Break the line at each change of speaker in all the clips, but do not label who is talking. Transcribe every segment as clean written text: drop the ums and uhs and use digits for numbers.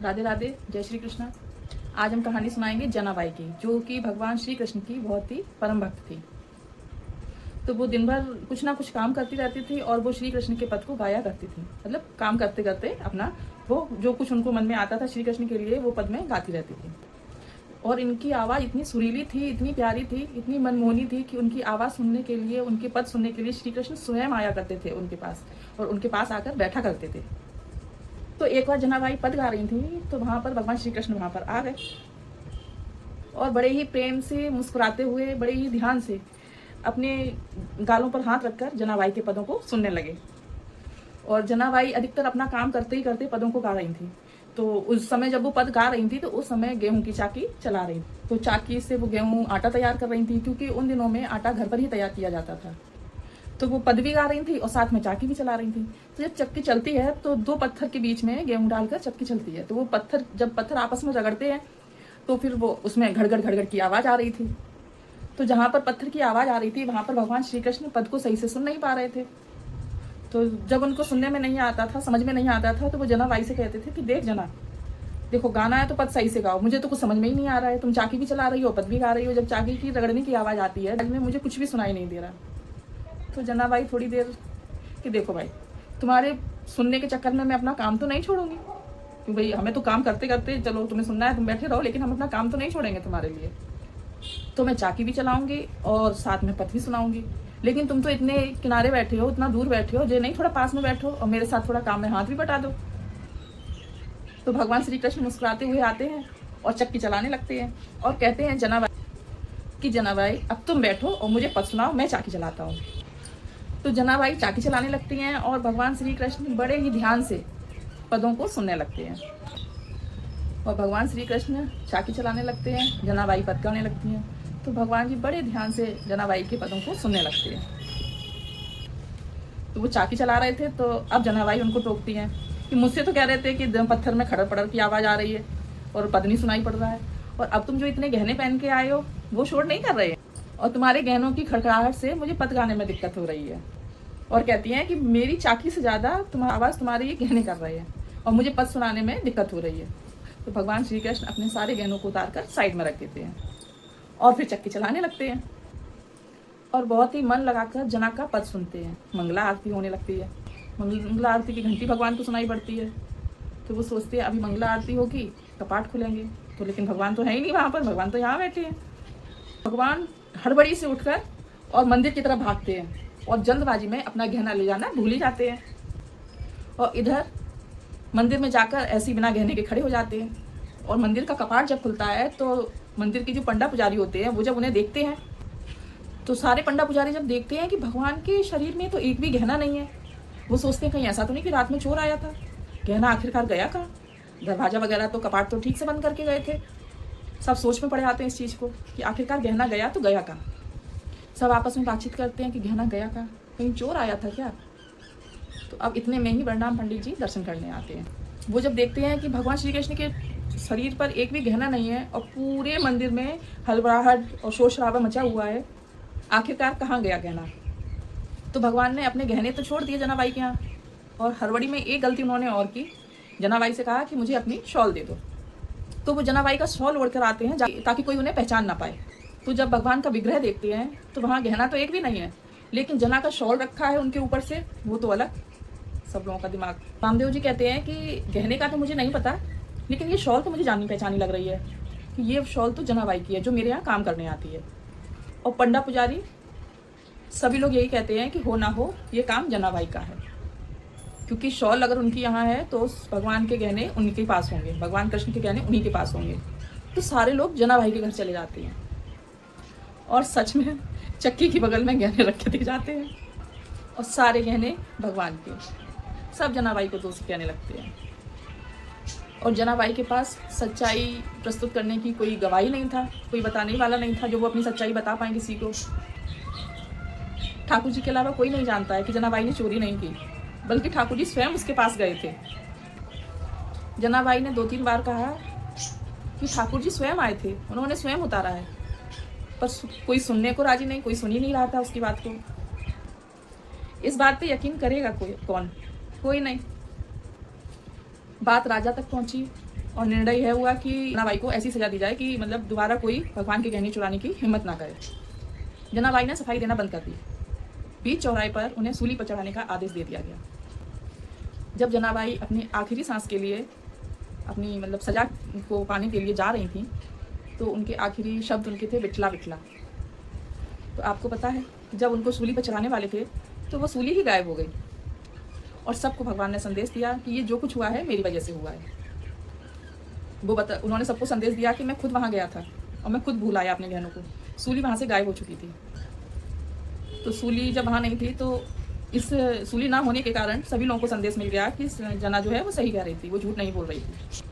राधे राधे, जय श्री कृष्ण। आज हम कहानी सुनाएंगे जनाबाई की, जो कि भगवान श्री कृष्ण की बहुत ही परम भक्त थी। तो वो दिन भर कुछ ना कुछ काम करती रहती थी और वो श्री कृष्ण के पद को गाया करती थी। मतलब काम करते करते अपना वो जो कुछ उनको मन में आता था श्री कृष्ण के लिए वो पद में गाती रहती थी। और इनकी आवाज़ इतनी सुरीली थी, इतनी प्यारी थी, इतनी मनमोहनी थी कि उनकी आवाज़ सुनने के लिए, उनके पद सुनने के लिए श्री कृष्ण स्वयं आया करते थे उनके पास और उनके पास आकर बैठा करते थे। तो एक बार जनाबाई पद गा रही थी तो वहाँ पर भगवान श्री कृष्ण वहाँ पर आ गए और बड़े ही प्रेम से मुस्कुराते हुए, बड़े ही ध्यान से अपने गालों पर हाथ रखकर जनाबाई के पदों को सुनने लगे। और जनाबाई अधिकतर अपना काम करते ही करते पदों को गा रही थी। तो उस समय जब वो पद गा रही थी तो उस समय गेहूं की चाकी चला रही थी। तो चाकी से वो गेहूं आटा तैयार कर रही थी, क्योंकि उन दिनों में आटा घर पर ही तैयार किया जाता था। तो वो पद भी गा रही थी और साथ में चाकी भी चला रही थी। तो जब चक्की चलती है तो दो पत्थर के बीच में गेहूं डालकर चक्की चलती है। तो वो पत्थर, जब पत्थर आपस में रगड़ते हैं तो फिर वो उसमें घड़घड़ घड़घड़ की आवाज़ आ रही थी। तो जहाँ पर पत्थर की आवाज़ आ रही थी वहाँ पर भगवान श्री कृष्ण पद को सही से सुन नहीं पा रहे थे। तो जब उनको सुनने में नहीं आता था, समझ में नहीं आता था, तो वो जनाबाई से कहते थे कि देख जना, देखो गाना है तो पद सही से गाओ, मुझे तो कुछ समझ में ही नहीं आ रहा है। तुम चाकी भी चला रही हो, पद भी गा रही हो, जब चाकी की रगड़ने की आवाज़ आती है में मुझे कुछ भी सुनाई नहीं दे रहा। तो जनाबाई थोड़ी देर कि देखो भाई, तुम्हारे सुनने के चक्कर में मैं अपना काम तो नहीं छोड़ूंगी, कि भाई हमें तो काम करते करते, चलो तुम्हें सुनना है तुम बैठे रहो, लेकिन हम अपना काम तो नहीं छोड़ेंगे तुम्हारे लिए। तो मैं चाकी भी चलाऊंगी और साथ में पद भी सुनाऊंगी, लेकिन तुम तो इतने किनारे बैठे हो, इतना दूर बैठे हो, जो नहीं थोड़ा पास में बैठो और मेरे साथ थोड़ा काम में हाथ भी बटा दो। तो भगवान श्री कृष्ण मुस्कुराते हुए आते हैं और चक्की चलाने लगते हैं और कहते हैं जनाबाई कि जनाबाई अब तुम बैठो और मुझे पद सुनाओ, मैं चाकी चलाता हूँ। तो जनाबाई चाकी चलाने लगती हैं और भगवान श्री कृष्ण बड़े ही ध्यान से पदों को सुनने लगते हैं। और भगवान श्री कृष्ण चाकी चलाने लगते हैं, जनाबाई पद गाने लगती हैं। तो भगवान जी बड़े ध्यान से जनाबाई के पदों को सुनने लगते हैं। तो वो चाकी चला रहे थे तो अब जनाबाई उनको टोकती हैं कि मुझसे तो कह रहे थे कि पत्थर में खड़र पड़र की आवाज़ आ रही है और पद नहीं सुनाई पड़ रहा है, और अब तुम जो इतने गहने पहन के आए हो वो शोर नहीं कर रहे हैं, और तुम्हारे गहनों की खड़खड़ाहट से मुझे पद गाने में दिक्कत हो रही है। और कहती हैं कि मेरी चाकी से ज़्यादा आवाज़ तुम्हारे ये गहने कर रहे हैं और मुझे पद सुनाने में दिक्कत हो रही है। तो भगवान श्री कृष्ण अपने सारे गहनों को उतार कर साइड में रख देते हैं और फिर चक्की चलाने लगते हैं और बहुत ही मन लगाकर जना का पद सुनते हैं। मंगला आरती होने लगती है, मंगला आरती की घंटी भगवान को सुनाई पड़ती है। तो वो सोचते हैं अभी मंगला आरती होगी, कपाट खुलेंगे, तो लेकिन भगवान तो है ही नहीं वहाँ पर, भगवान तो यहाँ बैठे हैं। भगवान हड़बड़ी से उठकर और मंदिर की तरफ भागते हैं और जल्दबाजी में अपना गहना ले जाना भूल ही जाते हैं। और इधर मंदिर में जाकर ऐसे ही बिना गहने के खड़े हो जाते हैं। और मंदिर का कपाट जब खुलता है तो मंदिर के जो पंडा पुजारी होते हैं वो जब उन्हें देखते हैं तो सारे पंडा पुजारी जब देखते हैं कि भगवान के शरीर में तो एक भी गहना नहीं है, वो सोचते हैं कहीं ऐसा तो नहीं कि रात में चोर आया था, गहना आखिरकार गया कहाँ। दरवाजा वगैरह तो कपाट तो ठीक से बंद करके गए थे। सब सोच में पड़े आते हैं इस चीज़ को कि आखिरकार गहना गया तो गया कहाँ। सब आपस में बातचीत करते हैं कि गहना गया कहाँ, कहीं चोर आया था क्या। तो अब इतने में ही बलराम पंडित जी दर्शन करने आते हैं। वो जब देखते हैं कि भगवान श्री कृष्ण के शरीर पर एक भी गहना नहीं है और पूरे मंदिर में हलबराहट और शोर शराबा मचा हुआ है, आखिरकार कहाँ गया गहना। तो भगवान ने अपने गहने तो छोड़ दिए जनाबाई के यहाँ, और हड़बड़ी में एक गलती उन्होंने और की, जनाबाई से कहा कि मुझे अपनी शॉल दे दो। तो वो जनाबाई का शॉल ओढ़ कर आते हैं ताकि कोई उन्हें पहचान ना पाए। तो जब भगवान का विग्रह देखते हैं तो वहाँ गहना तो एक भी नहीं है, लेकिन जना का शॉल रखा है उनके ऊपर से, वो तो अलग। सब लोगों का दिमाग। रामदेव जी कहते हैं कि गहने का तो मुझे नहीं पता, लेकिन ये शॉल तो मुझे जानी पहचानी लग रही है कि ये शॉल तो जनाबाई की है जो मेरे यहाँ काम करने आती है। और पंडा पुजारी सभी लोग यही कहते हैं कि हो ना हो ये काम जनाबाई का है, क्योंकि शॉल अगर उनकी यहाँ है तो भगवान के गहने उनके पास होंगे, भगवान कृष्ण के गहने उन्हीं के पास होंगे। तो सारे लोग जनाबाई के घर चले जाते हैं और सच में चक्की के बगल में गहने रखे दिए जाते हैं और सारे गहने भगवान के। सब जनाबाई को दोस्त कहने लगते हैं और जनाबाई के पास सच्चाई प्रस्तुत करने की कोई गवाही नहीं था, कोई बताने वाला नहीं था जो वो अपनी सच्चाई बता पाए किसी को। ठाकुर जी के अलावा कोई नहीं जानता है कि जनाबाई ने चोरी नहीं की, बल्कि ठाकुर जी स्वयं उसके पास गए थे। जनाबाई ने 2-3 बार कहा कि ठाकुर जी स्वयं आए थे, उन्होंने स्वयं उतारा है, पर कोई सुनने को राजी नहीं, कोई सुन ही नहीं रहा था उसकी बात को। इस बात पे यकीन करेगा कौन? कोई नहीं। बात राजा तक पहुंची और निर्णय यह हुआ कि जनाबाई को ऐसी सजा दी जाए कि मतलब दोबारा कोई भगवान के गहने चुराने की हिम्मत ना करे। जनाबाई ने सफाई देना बंद कर दी। बीच चौराहे पर उन्हें सूली पर चढ़ाने का आदेश दे दिया गया। जब जनाबाई अपनी आखिरी सांस के लिए अपनी मतलब सजा को पाने के लिए जा रही थी तो उनके आखिरी शब्द उनके थे विठला विठला। तो आपको पता है जब उनको सूली पर चढ़ाने वाले थे तो वो सूली ही गायब हो गई और सबको भगवान ने संदेश दिया कि ये जो कुछ हुआ है मेरी वजह से हुआ है। उन्होंने सबको संदेश दिया कि मैं खुद वहाँ गया था और मैं खुद भूल आया अपने गहनों को। सूली वहाँ से गायब हो चुकी थी। तो सूली जब वहाँ नहीं थी तो इस सूली ना होने के कारण सभी लोगों को संदेश मिल गया कि जना जो है वो सही कह रही थी, वो झूठ नहीं बोल रही थी।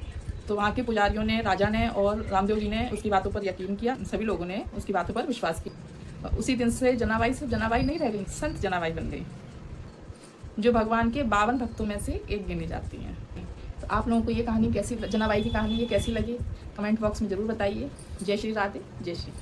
तो वहाँ के पुजारियों ने, राजा ने और रामदेव जी ने उसकी बातों पर यकीन किया। सभी लोगों ने उसकी बातों पर विश्वास किया। उसी दिन से जनाबाई सिर्फ जनाबाई नहीं रह गई, संत जनाबाई बन गई, जो भगवान के 52 भक्तों में से एक गिनी जाती हैं। तो आप लोगों को ये कहानी कैसी, जनाबाई की कहानी ये कैसी लगी, कमेंट बॉक्स में ज़रूर बताइए। जय श्री राधे, जय श्री।